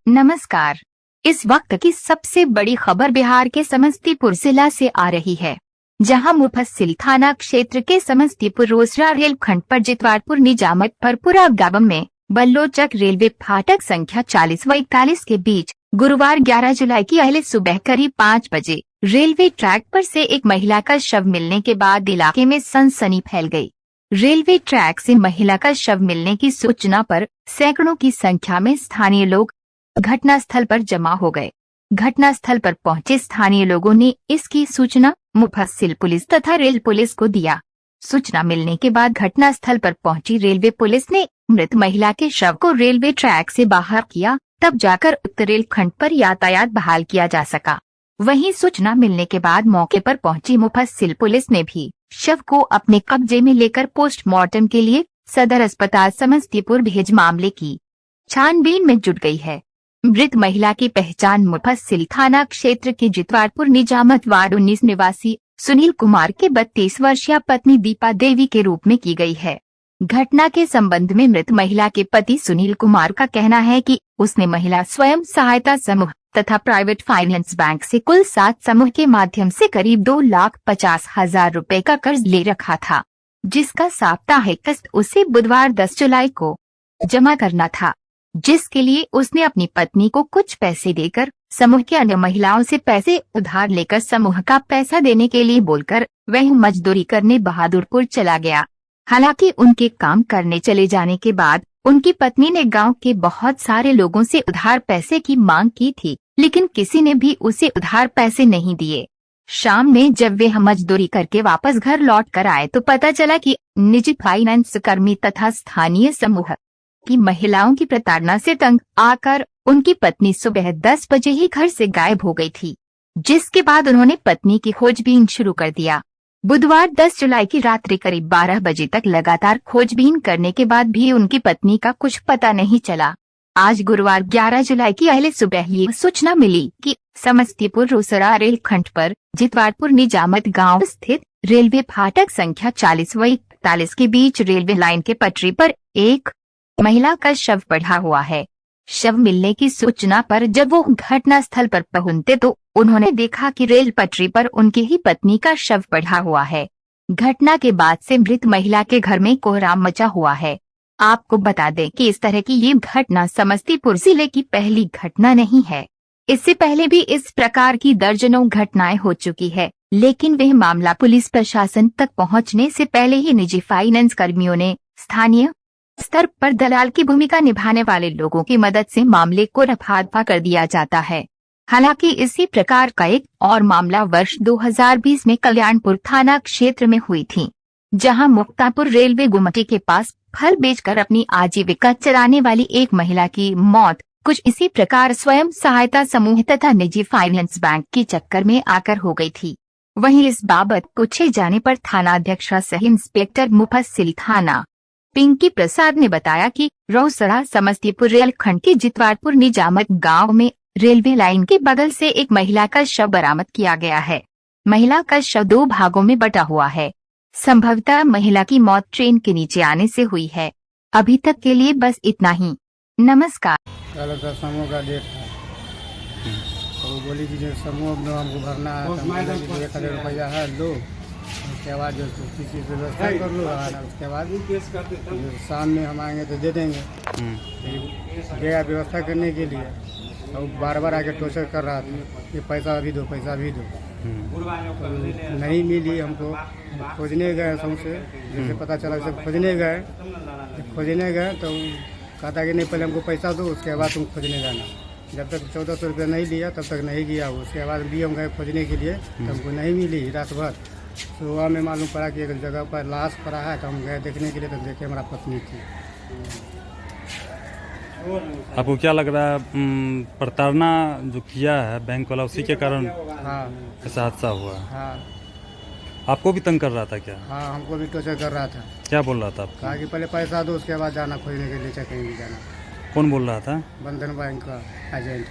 नमस्कार। इस वक्त की सबसे बड़ी खबर बिहार के समस्तीपुर जिला से आ रही है, जहां मुफस्सिल थाना क्षेत्र के समस्तीपुर रोसड़ा रेलखंड पर जितवारपुर निजामत परपुरा गांव में बल्लोचक रेलवे फाटक संख्या 40 व 41 के बीच गुरुवार 11 जुलाई की अहले सुबह करीब 5 बजे रेलवे ट्रैक पर से एक महिला का शव मिलने के बाद इलाके में सनसनी फैल गई। रेलवे ट्रैक से महिला का शव मिलने की सूचना पर सैकड़ों की संख्या में स्थानीय लोग घटनास्थल पर जमा हो गए। घटनास्थल पर पहुंचे स्थानीय लोगों ने इसकी सूचना मुफस्सिल पुलिस तथा रेल पुलिस को दिया। सूचना मिलने के बाद घटनास्थल पर पहुंची रेलवे पुलिस ने मृत महिला के शव को रेलवे ट्रैक से बाहर किया, तब जाकर उक्त रेलखंड पर यातायात बहाल किया जा सका। वहीं सूचना मिलने के बाद मौके पर पहुंची मुफस्सिल पुलिस ने भी शव को अपने कब्जे में लेकर पोस्टमार्टम के लिए सदर अस्पताल समस्तीपुर भेज मामले की छानबीन में जुट गई है। मृत महिला की पहचान मुफस्सिल थाना क्षेत्र के जितवारपुर निजामत वार्ड 19 निवासी सुनील कुमार के 32 वर्षीय पत्नी दीपा देवी के रूप में की गई है। घटना के संबंध में मृत महिला के पति सुनील कुमार का कहना है कि उसने महिला स्वयं सहायता समूह तथा प्राइवेट फाइनेंस बैंक से कुल 7 समूह के माध्यम से करीब 2,50,000 रुपए का कर्ज ले रखा था, जिसका साप्ताहिक किस्त उसे बुधवार 10 जुलाई को जमा करना था, जिसके लिए उसने अपनी पत्नी को कुछ पैसे देकर समूह के अन्य महिलाओं से पैसे उधार लेकर समूह का पैसा देने के लिए बोलकर वह मजदूरी करने बहादुरपुर चला गया। हालांकि उनके काम करने चले जाने के बाद उनकी पत्नी ने गांव के बहुत सारे लोगों से उधार पैसे की मांग की थी, लेकिन किसी ने भी उसे उधार पैसे नहीं दिए। शाम में जब वे मजदूरी करके वापस घर लौट कर आए तो पता चला कि निजी फाइनेंस कर्मी तथा स्थानीय समूह की महिलाओं की प्रताड़ना से तंग आकर उनकी पत्नी सुबह 10 बजे ही घर से गायब हो गई थी, जिसके बाद उन्होंने पत्नी की खोजबीन शुरू कर दिया। बुधवार 10 जुलाई की रात्रि करीब 12 बजे तक लगातार खोजबीन करने के बाद भी उनकी पत्नी का कुछ पता नहीं चला। आज गुरुवार 11 जुलाई की अहले सुबह ये सूचना मिली कि समस्तीपुर रोसड़ा रेलखंड पर जितवारपुर निजामत गांव स्थित रेलवे फाटक संख्या 40 व 41 के बीच रेलवे लाइन के पटरी पर एक महिला का शव पड़ा हुआ है। शव मिलने की सूचना पर जब वो घटनास्थल पर पहुंचे तो उन्होंने देखा कि रेल पटरी पर उनकी ही पत्नी का शव पड़ा हुआ है। घटना के बाद से मृत महिला के घर में कोहराम मचा हुआ है। आपको बता दें कि इस तरह की ये घटना समस्तीपुर जिले की पहली घटना नहीं है। इससे पहले भी इस प्रकार की दर्जनों घटनाएं हो चुकी है, लेकिन वह मामला पुलिस प्रशासन तक पहुंचने से पहले ही निजी फाइनेंस कर्मियों ने स्थानीय स्तर पर दलाल की भूमिका निभाने वाले लोगों की मदद से मामले को रफा-दफा कर दिया जाता है। हालांकि इसी प्रकार का एक और मामला वर्ष 2020 में कल्याणपुर थाना क्षेत्र में हुई थी, जहां मुक्तापुर रेलवे गुमटी के पास फल बेचकर अपनी आजीविका चलाने वाली एक महिला की मौत कुछ इसी प्रकार स्वयं सहायता समूह तथा निजी फाइनेंस बैंक के चक्कर में आकर हो गई थी। वहीं इस बाबत पूछे जाने पर थानाध्यक्ष सह इंस्पेक्टर मुफस्सिल थाना पिंकी प्रसाद ने बताया कि रोसड़ा समस्तीपुर रेलखंड के जितवारपुर निजामत गांव में रेलवे लाइन के बगल से एक महिला का शव बरामद किया गया है। महिला का शव 2 भागों में बटा हुआ है। संभवतः महिला की मौत ट्रेन के नीचे आने से हुई है। अभी तक के लिए बस इतना ही। नमस्कार। कल समूह का डेट था, तो वो बोली कि जो समूह में हमको भरना है, 1,000 रुपया है लो, उसके बाद जो किसी व्यवस्था कर लो, उसके बाद शाम में हम आएंगे तो दे देंगे। गया व्यवस्था करने के लिए, तो बार बार आके टोचर कर रहा था कि पैसा भी दो, पैसा भी दो। तो नहीं मिली हमको। खोजने गए सबसे, जैसे पता चला सब खोजने गए तो कहता कि नहीं पहले हमको पैसा दो, उसके बाद तुम खोजने जाना। जब तक 1400 रुपया नहीं लिया तब तक नहीं गया। उसके बाद भी हम गए खोजने के लिए, तो हमको नहीं मिली। रात भर सुबह में मालूम पड़ा कि एक जगह पर लाश पड़ा है, तो हम गए देखने के लिए, तो देखे हमारा पत्नी थी। आपको क्या लग रहा है, प्रताड़ना जो किया है बैंक वाला, उसी के कारण ऐसा हादसा हुआ? हाँ। आपको भी तंग कर रहा था क्या? हाँ, हमको भी टॉर्चर कर रहा था। क्या बोल रहा था आपको? कहा कि पहले पैसा दो, उसके बाद जाना खोजने के लिए, चाहे कहीं भी जाना। कौन बोल रहा था? बंधन बैंक का एजेंट।